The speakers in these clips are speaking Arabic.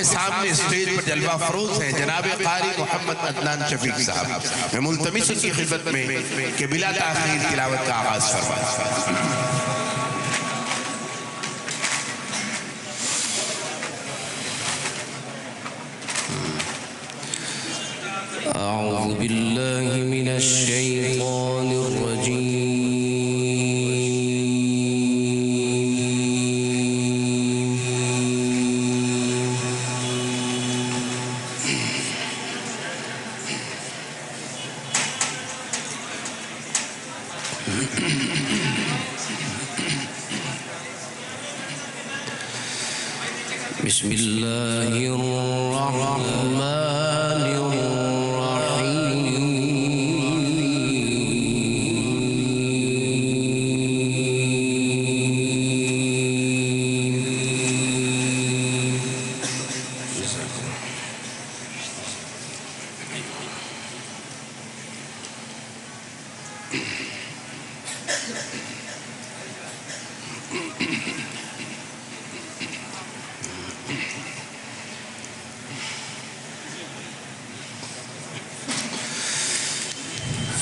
आपके सामने स्टेज पर जलवा फरोज हैं जनाब कारी मोहम्मद अदनान शफीक साहब। मैं मुल्तमिस उनकी खिदमत में कि बिला ताखीर तिलावत का आगाज फरमाएं। أعوذ بالله من الشيطان الرجيم بسم الله الرحمن الرحيم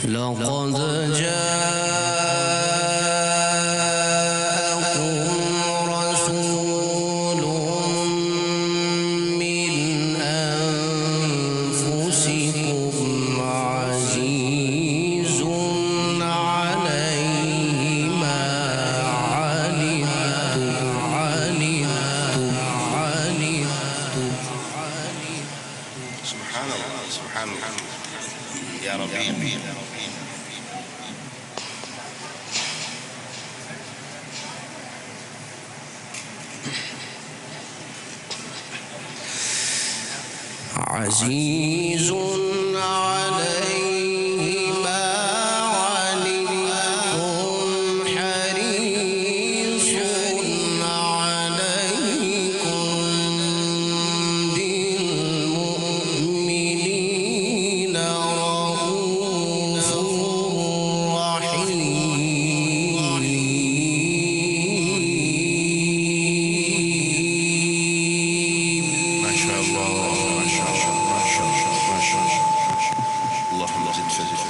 لقد جاءكم رسول من أنفسكم عزيز عليه ما عنتم سبحان الله سبحان الله يا ربي. عزيز عليه ما عنتم حريص عليكم بالمؤمنين رؤوف رحيم. ما شاء الله ما شاء الله ما شاء الله ما شاء الله. اللهم زد فزد.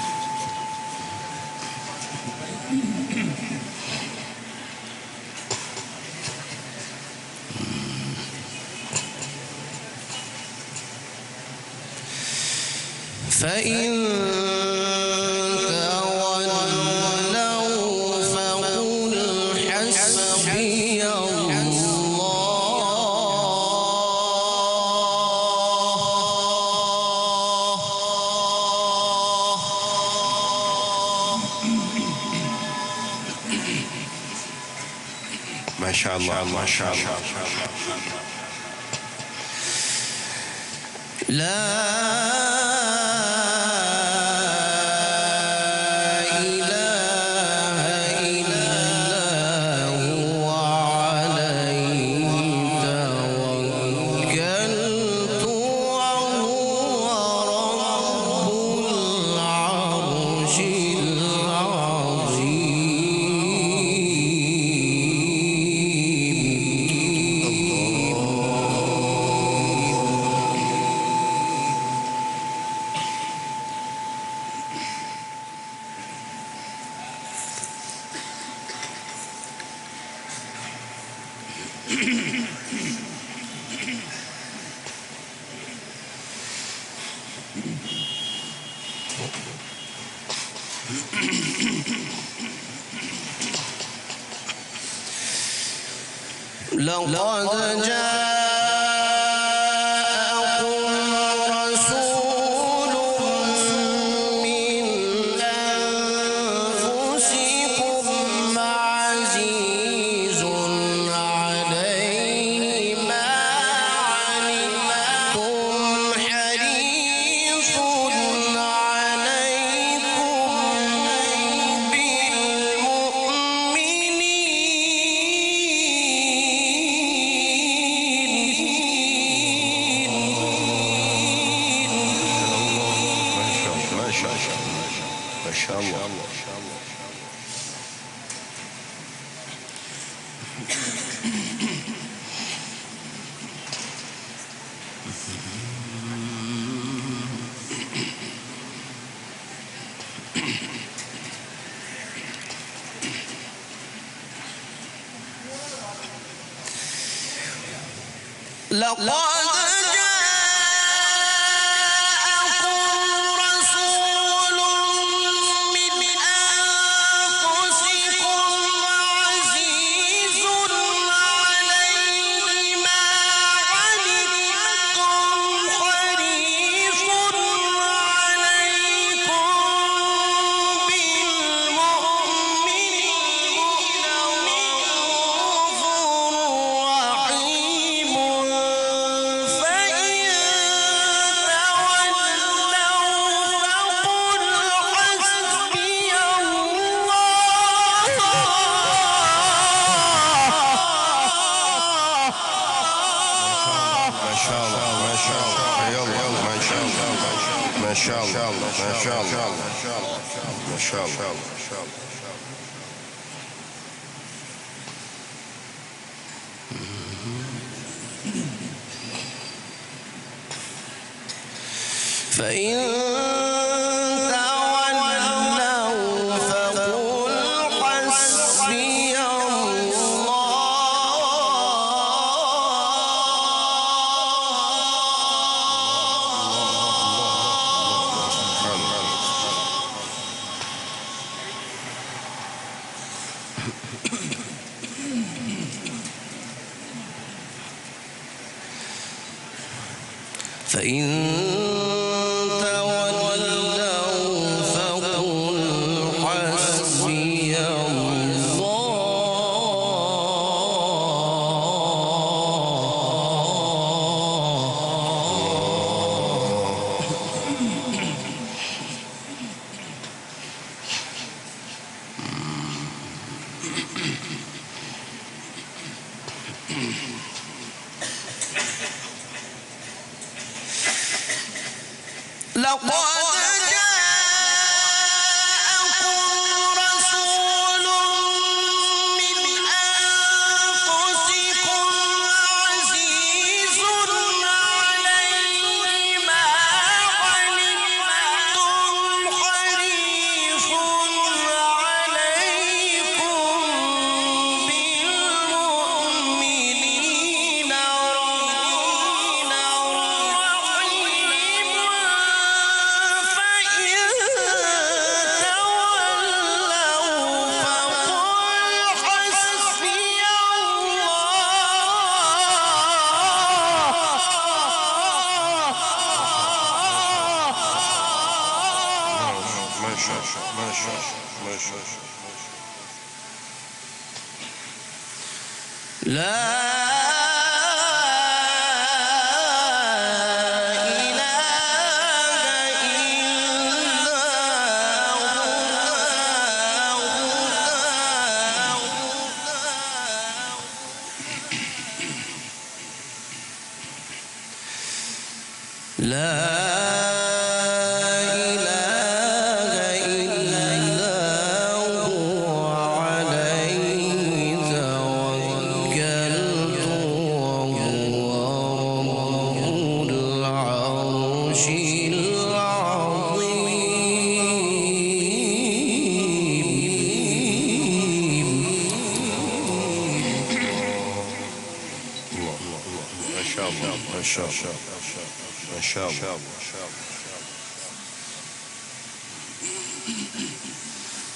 فإن تولوا فقل حسبي ما شاء الله ما شاء الله. لا لقد جاءكم رسول من أنفسكم عزيز عليه ما عنتم حريص عليكم بالمؤمنين لقد جاءكم رسول من أنفسكم عزيز عليه ما عنتم حريص عليكم بالمؤمنين رءوف رحيم. ما شاء الله ما شاء الله ما شاء الله. فإن تولوا فقل حسبي فإن تولوا فقل حسبي لقد جاءكم رسول من أنفسكم عزيز عليه ما عنتم حريص عليكم بالمؤمنين رءوف رحيم. ما شاء الله.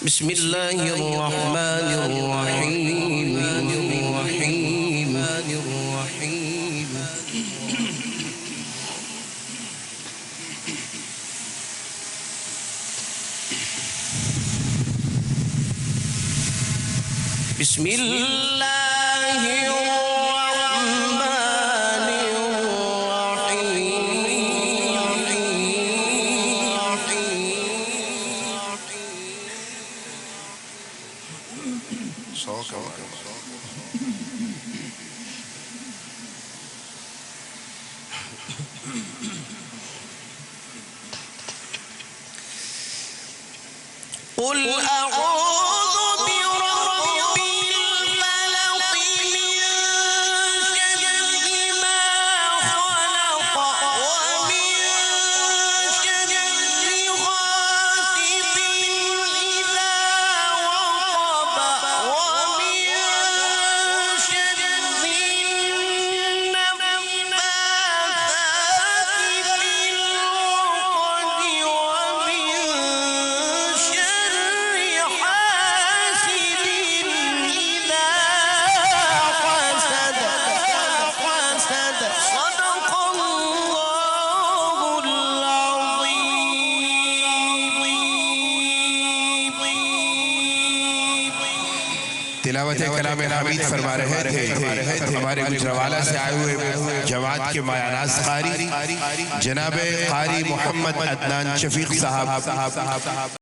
بسم الله الرحمن الرحيم. بسم الله الرحمن قل أعوذ برب الفلق من شر ما خلق तिलावत कलाम हमीद फरमा रहे थे हमारे गुजरावाला से आए हुए जमात के मायानाज़ कारी जनाब कारी मोहम्मद अदनान शफीक साहब